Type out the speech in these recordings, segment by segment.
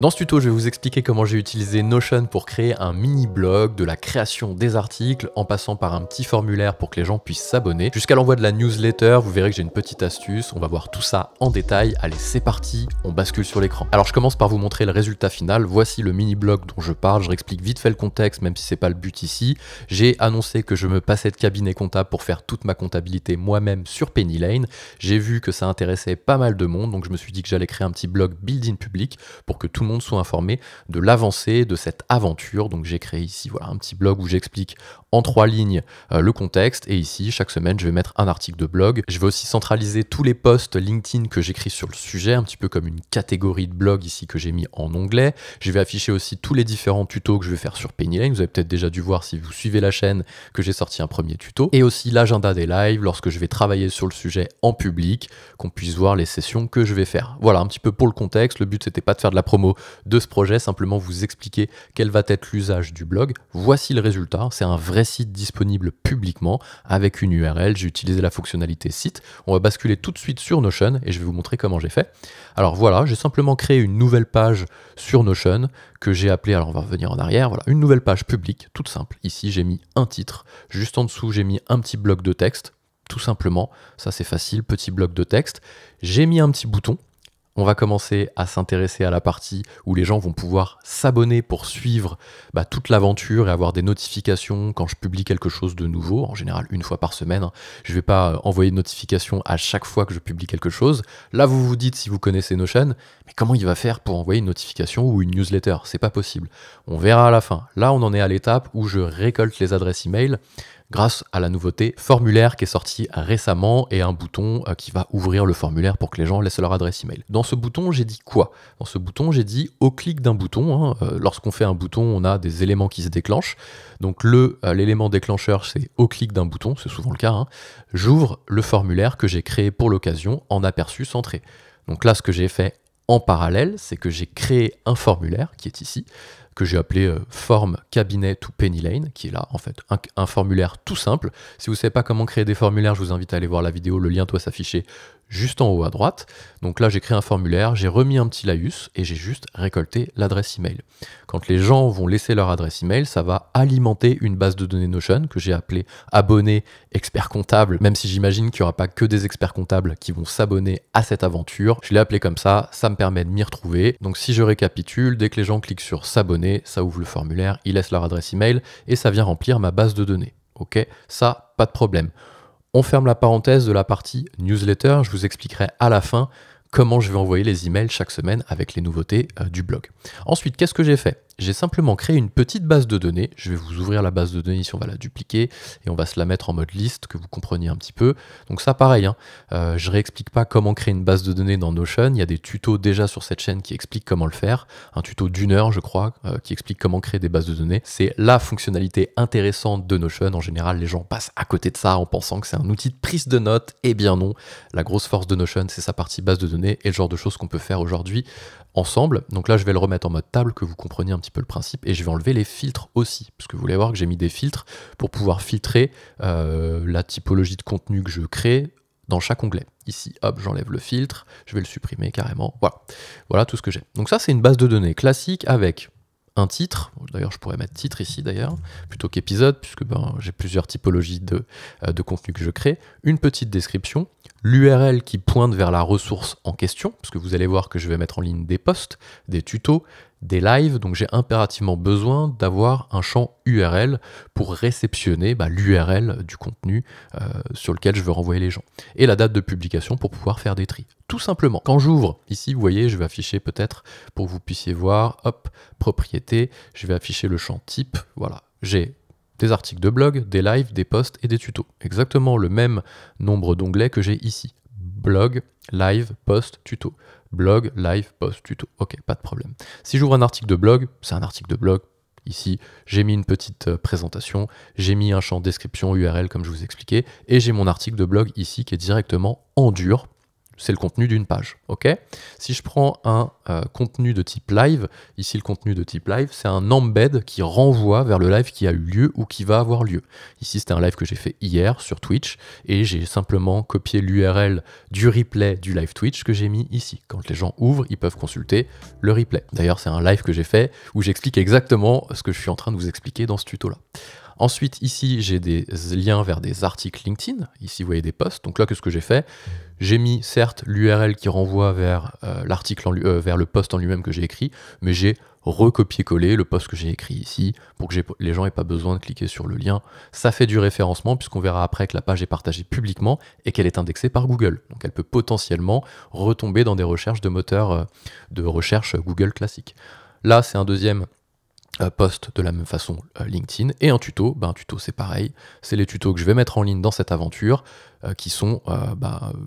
Dans ce tuto, je vais vous expliquer comment j'ai utilisé Notion pour créer un mini-blog, de la création des articles, en passant par un petit formulaire pour que les gens puissent s'abonner, jusqu'à l'envoi de la newsletter. Vous verrez que j'ai une petite astuce, on va voir tout ça en détail. Allez, c'est parti, on bascule sur l'écran. Alors je commence par vous montrer le résultat final. Voici le mini-blog dont je parle, je réexplique vite fait le contexte, même si c'est pas le but ici. J'ai annoncé que je me passais de cabinet comptable pour faire toute ma comptabilité moi-même sur Penny Lane. J'ai vu que ça intéressait pas mal de monde, donc je me suis dit que j'allais créer un petit blog build-in public pour que tout le monde soit informé de l'avancée de cette aventure. Donc j'ai créé ici voilà, un petit blog où j'explique en 3 lignes le contexte, et ici chaque semaine je vais mettre un article de blog. Je vais aussi centraliser tous les posts LinkedIn que j'écris sur le sujet, un petit peu comme une catégorie de blog ici que j'ai mis en onglet. Je vais afficher aussi tous les différents tutos que je vais faire sur Penny Lane. Vous avez peut-être déjà dû voir si vous suivez la chaîne que j'ai sorti un premier tuto, et aussi l'agenda des lives lorsque je vais travailler sur le sujet en public, qu'on puisse voir les sessions que je vais faire. Voilà un petit peu pour le contexte. Le but c'était pas de faire de la promo de ce projet, simplement vous expliquer quel va être l'usage du blog. Voici le résultat, c'est un vrai site disponible publiquement avec une URL. J'ai utilisé la fonctionnalité site. On va basculer tout de suite sur Notion et je vais vous montrer comment j'ai fait. Alors voilà, j'ai simplement créé une nouvelle page sur Notion que j'ai appelée, alors on va revenir en arrière, voilà, une nouvelle page publique, toute simple. Ici j'ai mis un titre, juste en dessous j'ai mis un petit bloc de texte, tout simplement, ça c'est facile, petit bloc de texte. J'ai mis un petit bouton. On va commencer à s'intéresser à la partie où les gens vont pouvoir s'abonner pour suivre toute l'aventure et avoir des notifications quand je publie quelque chose de nouveau, en général une fois par semaine. Je ne vais pas envoyer de notifications à chaque fois que je publie quelque chose. Là, vous vous dites, si vous connaissez Notion, mais comment il va faire pour envoyer une notification ou une newsletter? C'est pas possible. On verra à la fin. Là, on en est à l'étape où je récolte les adresses email grâce à la nouveauté formulaire qui est sortie récemment et un bouton qui va ouvrir le formulaire pour que les gens laissent leur adresse email. Dans ce bouton, j'ai dit quoi? Dans ce bouton, j'ai dit au clic d'un bouton. Lorsqu'on fait un bouton, on a des éléments qui se déclenchent. Donc l'élément déclencheur, c'est au clic d'un bouton, c'est souvent le cas. J'ouvre le formulaire que j'ai créé pour l'occasion en aperçu centré. Donc là, ce que j'ai fait en parallèle, c'est que j'ai créé un formulaire qui est ici, que j'ai appelé Form Cabinet to Penny Lane, qui est là en fait un formulaire tout simple. Si vous ne savez pas comment créer des formulaires, je vous invite à aller voir la vidéo, le lien doit s'afficher juste en haut à droite. Donc là j'ai créé un formulaire, j'ai remis un petit laïus et j'ai juste récolté l'adresse email. Quand les gens vont laisser leur adresse email, ça va alimenter une base de données Notion que j'ai appelée abonné expert comptable, même si j'imagine qu'il n'y aura pas que des experts comptables qui vont s'abonner à cette aventure. Je l'ai appelé comme ça me permet de m'y retrouver. Donc si je récapitule, dès que les gens cliquent sur s'abonner, ça ouvre le formulaire, ils laissent leur adresse email et ça vient remplir ma base de données. Ok, ça, pas de problème. On ferme la parenthèse de la partie newsletter, je vous expliquerai à la fin comment je vais envoyer les emails chaque semaine avec les nouveautés du blog. Ensuite, qu'est-ce que j'ai fait? J'ai simplement créé une petite base de données. Je vais vous ouvrir la base de données ici, on va la dupliquer et on va se la mettre en mode liste, que vous compreniez un petit peu. Donc ça, pareil, je réexplique pas comment créer une base de données dans Notion. Il y a des tutos déjà sur cette chaîne qui expliquent comment le faire. Un tuto d'1 heure, je crois, qui explique comment créer des bases de données. C'est la fonctionnalité intéressante de Notion. En général, les gens passent à côté de ça en pensant que c'est un outil de prise de notes. Eh bien non, la grosse force de Notion, c'est sa partie base de données et le genre de choses qu'on peut faire aujourd'hui ensemble. Donc là, je vais le remettre en mode table, que vous compreniez un petit peu le principe, et je vais enlever les filtres aussi, parce que vous voulez voir que j'ai mis des filtres pour pouvoir filtrer la typologie de contenu que je crée dans chaque onglet. Ici, hop, j'enlève le filtre, je vais le supprimer carrément, voilà tout ce que j'ai. Donc ça, c'est une base de données classique avec un titre, d'ailleurs je pourrais mettre titre ici d'ailleurs, plutôt qu'épisode, puisque j'ai plusieurs typologies de contenu que je crée, une petite description, l'URL qui pointe vers la ressource en question, parce que vous allez voir que je vais mettre en ligne des posts, des tutos, des lives, donc j'ai impérativement besoin d'avoir un champ URL pour réceptionner l'URL du contenu sur lequel je veux renvoyer les gens. Et la date de publication pour pouvoir faire des tris. Tout simplement. Quand j'ouvre, ici, vous voyez, je vais afficher peut-être, pour que vous puissiez voir, hop, propriété, je vais afficher le champ type, voilà, j'ai des articles de blog, des lives, des posts et des tutos. Exactement le même nombre d'onglets que j'ai ici. Blog, live, post, tuto. Blog, live, post, tuto. Ok, pas de problème. Si j'ouvre un article de blog, c'est un article de blog. Ici, j'ai mis une petite présentation, j'ai mis un champ description URL comme je vous expliquais, et j'ai mon article de blog ici qui est directement en dur. c'est le contenu d'une page, ok? Si je prends un contenu de type live, ici le contenu de type live, c'est un embed qui renvoie vers le live qui a eu lieu ou qui va avoir lieu. Ici, c'était un live que j'ai fait hier sur Twitch et j'ai simplement copié l'URL du replay du live Twitch que j'ai mis ici. Quand les gens ouvrent, ils peuvent consulter le replay. D'ailleurs, c'est un live que j'ai fait où j'explique exactement ce que je suis en train de vous expliquer dans ce tuto-là. Ensuite, ici, j'ai des liens vers des articles LinkedIn. Ici, vous voyez des posts. Donc là, qu'est-ce que j'ai fait? J'ai mis, certes, l'URL qui renvoie vers vers le post en lui-même que j'ai écrit, mais j'ai recopié-collé le post que j'ai écrit ici pour que les gens n'aient pas besoin de cliquer sur le lien. Ça fait du référencement puisqu'on verra après que la page est partagée publiquement et qu'elle est indexée par Google. Donc elle peut potentiellement retomber dans des recherches de moteurs de recherche Google classique. Là, c'est un deuxième post de la même façon LinkedIn, et un tuto, un tuto c'est pareil, c'est les tutos que je vais mettre en ligne dans cette aventure qui sont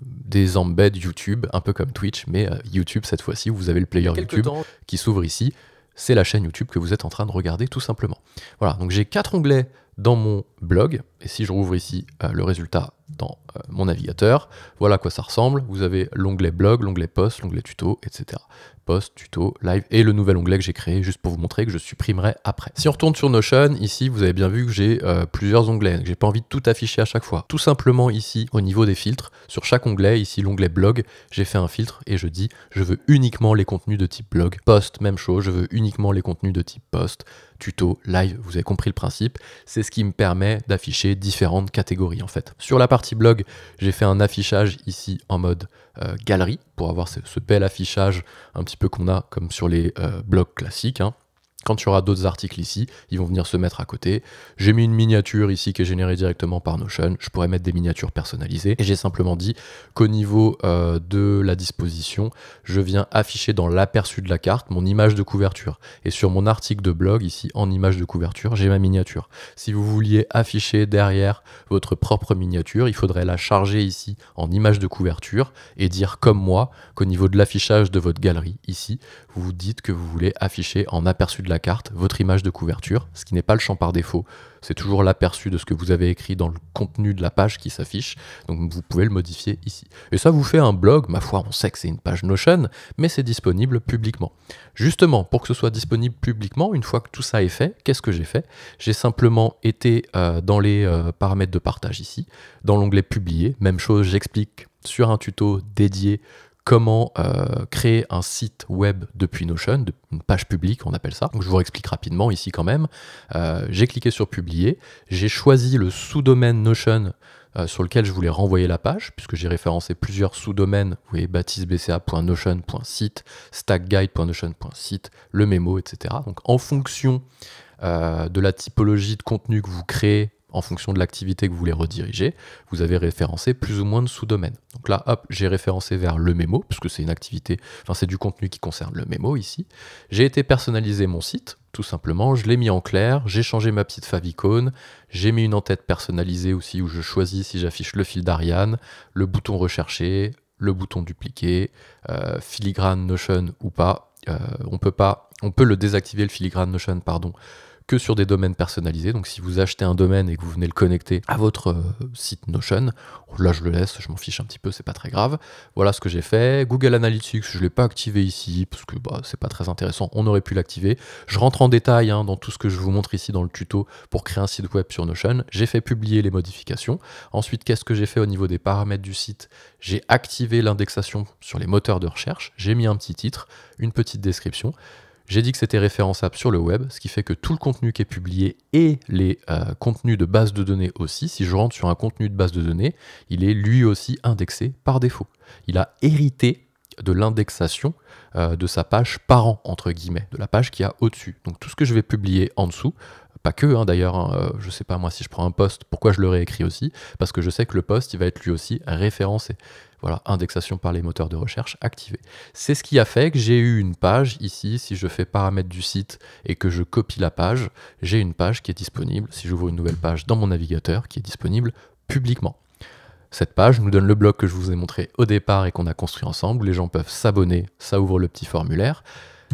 des embeds YouTube, un peu comme Twitch, mais YouTube cette fois-ci où vous avez le player YouTube qui s'ouvre ici, c'est la chaîne YouTube que vous êtes en train de regarder tout simplement. Voilà, donc j'ai 4 onglets dans mon blog, et si je rouvre ici le résultat dans mon navigateur, voilà à quoi ça ressemble. Vous avez l'onglet blog, l'onglet post, l'onglet tuto, etc. Post, tuto, live, et le nouvel onglet que j'ai créé juste pour vous montrer que je supprimerai après. Si on retourne sur Notion, ici vous avez bien vu que j'ai plusieurs onglets, j'ai pas envie de tout afficher à chaque fois. Tout simplement ici, au niveau des filtres, sur chaque onglet, ici l'onglet blog, j'ai fait un filtre et je dis je veux uniquement les contenus de type blog. Post, même chose, je veux uniquement les contenus de type post. Tuto, live, vous avez compris le principe, c'est ce qui me permet d'afficher différentes catégories en fait. Sur la partie blog, j'ai fait un affichage ici en mode galerie pour avoir ce bel affichage un petit peu qu'on a comme sur les blogs classiques. Quand il y aura d'autres articles ici, ils vont venir se mettre à côté. J'ai mis une miniature ici qui est générée directement par Notion. Je pourrais mettre des miniatures personnalisées. Et j'ai simplement dit qu'au niveau de la disposition, je viens afficher dans l'aperçu de la carte mon image de couverture. Et sur mon article de blog, ici, en image de couverture, j'ai ma miniature. Si vous vouliez afficher derrière votre propre miniature, il faudrait la charger ici en image de couverture et dire comme moi qu'au niveau de l'affichage de votre galerie, ici, vous vous dites que vous voulez afficher en aperçu de la carte votre image de couverture, ce qui n'est pas le champ par défaut, c'est toujours l'aperçu de ce que vous avez écrit dans le contenu de la page qui s'affiche, donc vous pouvez le modifier ici. Et ça vous fait un blog, ma foi, on sait que c'est une page Notion, mais c'est disponible publiquement. Justement, pour que ce soit disponible publiquement, une fois que tout ça est fait, qu'est-ce que j'ai fait? J'ai simplement été dans les paramètres de partage ici, dans l'onglet publier, même chose, j'explique sur un tuto dédié comment créer un site web depuis Notion, une page publique, on appelle ça. Donc je vous explique rapidement ici quand même. J'ai cliqué sur publier, j'ai choisi le sous-domaine Notion sur lequel je voulais renvoyer la page, puisque j'ai référencé plusieurs sous-domaines, vous voyez, baptisebca.notion.site, stackguide.notion.site, le mémo, etc. Donc en fonction de la typologie de contenu que vous créez, en fonction de l'activité que vous voulez rediriger, vous avez référencé plus ou moins de sous-domaines. Donc là, hop, j'ai référencé vers le mémo, puisque c'est une activité, enfin c'est du contenu qui concerne le mémo ici. J'ai été personnaliser mon site, tout simplement, je l'ai mis en clair, j'ai changé ma petite favicon, j'ai mis une en-tête personnalisée aussi où je choisis si j'affiche le fil d'Ariane, le bouton rechercher, le bouton dupliquer, filigrane Notion ou pas. On peut le désactiver le filigrane Notion, pardon, que sur des domaines personnalisés. Donc si vous achetez un domaine et que vous venez le connecter à votre site Notion, là je le laisse, je m'en fiche un petit peu, c'est pas très grave. Voilà ce que j'ai fait. Google Analytics, je ne l'ai pas activé ici parce que c'est pas très intéressant, on aurait pu l'activer. Je rentre en détail dans tout ce que je vous montre ici dans le tuto pour créer un site web sur Notion. J'ai fait publier les modifications. Ensuite, qu'est-ce que j'ai fait au niveau des paramètres du site? J'ai activé l'indexation sur les moteurs de recherche, j'ai mis un petit titre, une petite description. J'ai dit que c'était référençable sur le web, ce qui fait que tout le contenu qui est publié et les contenus de base de données aussi, si je rentre sur un contenu de base de données, il est lui aussi indexé par défaut. Il a hérité de l'indexation de sa page parent, entre guillemets, de la page qui a au-dessus. Donc tout ce que je vais publier en dessous, pas que d'ailleurs, je sais pas moi si je prends un post, pourquoi je le réécris aussi? Parce que je sais que le post il va être lui aussi référencé. Voilà, indexation par les moteurs de recherche activée. C'est ce qui a fait que j'ai eu une page ici, si je fais paramètres du site et que je copie la page, j'ai une page qui est disponible, si j'ouvre une nouvelle page dans mon navigateur, qui est disponible publiquement. Cette page nous donne le bloc que je vous ai montré au départ et qu'on a construit ensemble, où les gens peuvent s'abonner, ça ouvre le petit formulaire.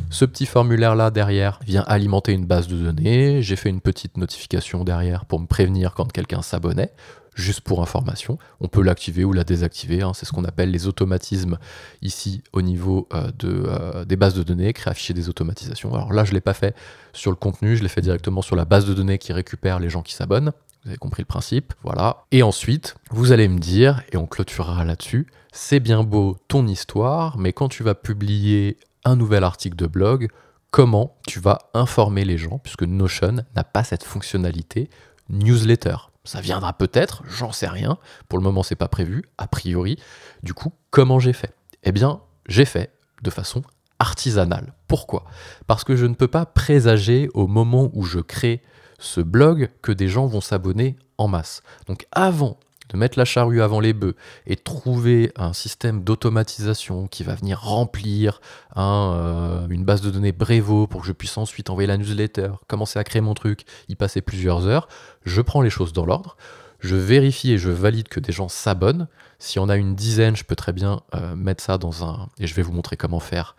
Ce petit formulaire-là, derrière, vient alimenter une base de données. J'ai fait une petite notification derrière pour me prévenir quand quelqu'un s'abonnait. juste pour information. On peut l'activer ou la désactiver, hein. C'est ce qu'on appelle les automatismes ici au niveau des bases de données, créer afficher des automatisations. Alors là, je ne l'ai pas fait sur le contenu, je l'ai fait directement sur la base de données qui récupère les gens qui s'abonnent. Vous avez compris le principe, voilà. Et ensuite, vous allez me dire, et on clôturera là-dessus, c'est bien beau ton histoire, mais quand tu vas publier un nouvel article de blog, comment tu vas informer les gens, puisque Notion n'a pas cette fonctionnalité newsletter. Ça viendra peut-être, j'en sais rien. Pour le moment, c'est pas prévu, a priori. Du coup, comment j'ai fait? Eh bien, j'ai fait de façon artisanale. Pourquoi? Parce que je ne peux pas présager au moment où je crée ce blog que des gens vont s'abonner en masse. Donc avant de mettre la charrue avant les bœufs et de trouver un système d'automatisation qui va venir remplir une base de données Brevo pour que je puisse ensuite envoyer la newsletter, commencer à créer mon truc, y passer plusieurs heures, je prends les choses dans l'ordre, je vérifie et je valide que des gens s'abonnent. Si on a une dizaine, je peux très bien mettre ça dans un... Et je vais vous montrer comment faire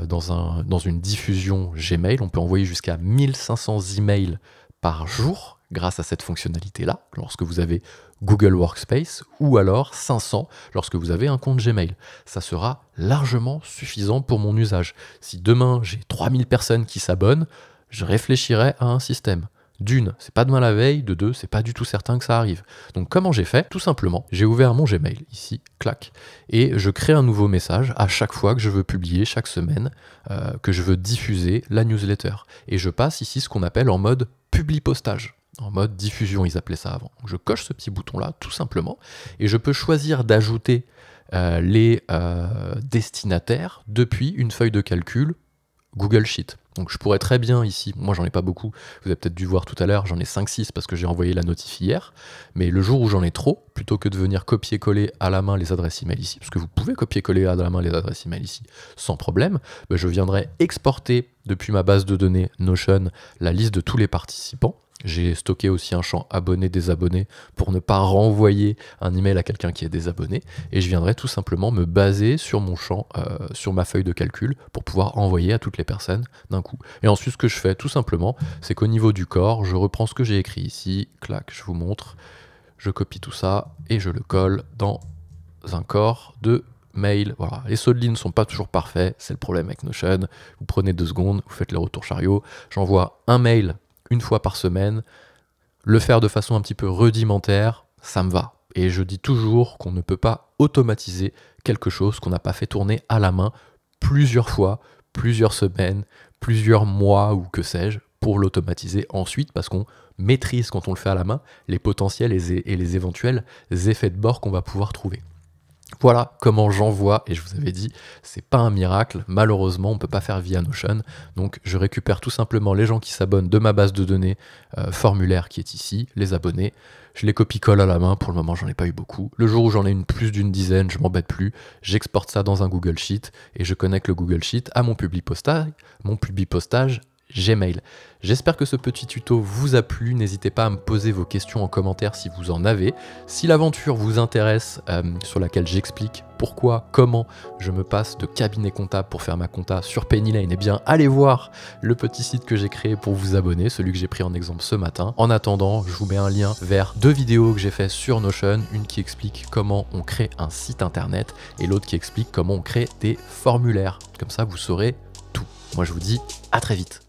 dans une diffusion Gmail. On peut envoyer jusqu'à 1500 emails par jour grâce à cette fonctionnalité-là, lorsque vous avez Google Workspace, ou alors 500 lorsque vous avez un compte Gmail. Ça sera largement suffisant pour mon usage. Si demain j'ai 3000 personnes qui s'abonnent, je réfléchirai à un système. D'une, c'est pas demain la veille, de deux, c'est pas du tout certain que ça arrive. Donc comment j'ai fait? Tout simplement, j'ai ouvert mon Gmail, ici, clac, et je crée un nouveau message à chaque fois que je veux publier, chaque semaine, que je veux diffuser la newsletter. Et je passe ici ce qu'on appelle en mode publi-postage. En mode diffusion, ils appelaient ça avant. Donc je coche ce petit bouton-là, tout simplement, et je peux choisir d'ajouter les destinataires depuis une feuille de calcul Google Sheet. Donc je pourrais très bien ici, moi j'en ai pas beaucoup, vous avez peut-être dû voir tout à l'heure, j'en ai 5-6 parce que j'ai envoyé la notif hier, mais le jour où j'en ai trop, plutôt que de venir copier-coller à la main les adresses email ici, parce que vous pouvez copier-coller à la main les adresses email ici sans problème, ben je viendrai exporter depuis ma base de données Notion la liste de tous les participants. J'ai stocké aussi un champ abonnés, désabonnés pour ne pas renvoyer un email à quelqu'un qui est désabonné. Et je viendrai tout simplement me baser sur mon champ, sur ma feuille de calcul pour pouvoir envoyer à toutes les personnes d'un coup. Et ensuite, ce que je fais tout simplement, c'est qu'au niveau du corps, je reprends ce que j'ai écrit ici. Clac, je vous montre. Je copie tout ça et je le colle dans un corps de mail. Voilà, les sauts de ligne ne sont pas toujours parfaits. C'est le problème avec Notion. Vous prenez 2 secondes, vous faites les retours chariot. J'envoie un mail une fois par semaine, le faire de façon un petit peu rudimentaire, ça me va. Et je dis toujours qu'on ne peut pas automatiser quelque chose qu'on n'a pas fait tourner à la main plusieurs fois, plusieurs semaines, plusieurs mois ou que sais-je, pour l'automatiser ensuite, parce qu'on maîtrise quand on le fait à la main les potentiels et les éventuels effets de bord qu'on va pouvoir trouver. Voilà comment j'envoie, et je vous avais dit, c'est pas un miracle, malheureusement on peut pas faire via Notion, donc je récupère tout simplement les gens qui s'abonnent de ma base de données formulaire qui est ici, les abonnés, je les copie-colle à la main, pour le moment j'en ai pas eu beaucoup, le jour où j'en ai plus d'une dizaine, je m'embête plus, j'exporte ça dans un Google Sheet, et je connecte le Google Sheet à mon publi-postage Gmail. J'espère que ce petit tuto vous a plu, n'hésitez pas à me poser vos questions en commentaire si vous en avez. Si l'aventure vous intéresse, sur laquelle j'explique pourquoi, comment je me passe de cabinet comptable pour faire ma compta sur Pennylane, eh bien allez voir le petit site que j'ai créé pour vous abonner, celui que j'ai pris en exemple ce matin. En attendant, je vous mets un lien vers 2 vidéos que j'ai fait sur Notion, une qui explique comment on crée un site internet et l'autre qui explique comment on crée des formulaires. Comme ça vous saurez tout. Moi je vous dis à très vite.